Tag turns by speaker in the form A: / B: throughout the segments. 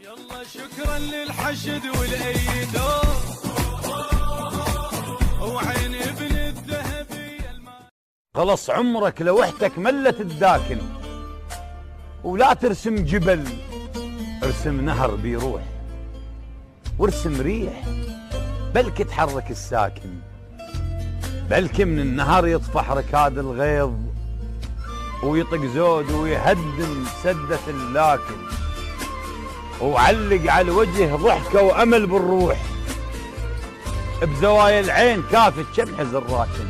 A: يلا شكرا للحشد والايدو وعين ابن الذهبي
B: خلص عمرك لوحدك ملت الداكن، ولا ترسم جبل، ارسم نهر بيروح، وارسم ريح بلك تحرك الساكن، بلك من النهر يطفح ركاد الغيظ ويطق زود ويهدم سدة اللاكن، وعلق على الوجه ضحكة وأمل بالروح، بزوايا العين كافة شمحز الراكن،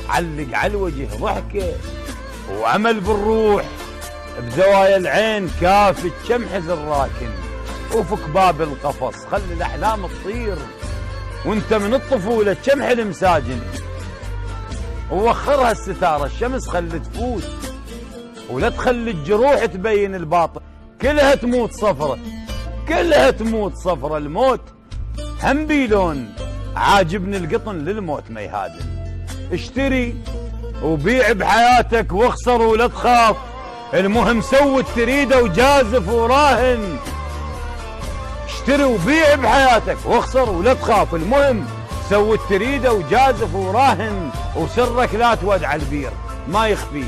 B: علق على الوجه ضحكة وأمل بالروح، بزوايا العين كافة شمحز الراكن، وفك باب القفص خلي الأحلام تطير وانت من الطفولة تشمحل مساجن، ووخرها الستارة الشمس خلي تفوت، ولا تخلي الجروح تبين الباطن، كلها تموت صفرة، كلها تموت صفرة، الموت هم بيلون، عاجبني القطن للموت ما يهادن، اشتري وبيع بحياتك واخسر ولا تخاف، المهم سوي تريده وجازف وراهن، اشتري وبيع بحياتك واخسر ولا تخاف، المهم سوي تريده وجازف وراهن، وسرك لا تودع البير ما يخفي،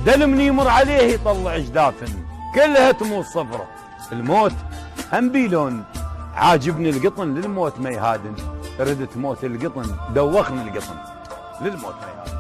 B: دل من يمر عليه يطلع جدافن، كلها تموت صفرة، الموت هم بيلون، عاجبني القطن للموت ما يهادن، ردت موت القطن دوخني القطن للموت ما يهادن.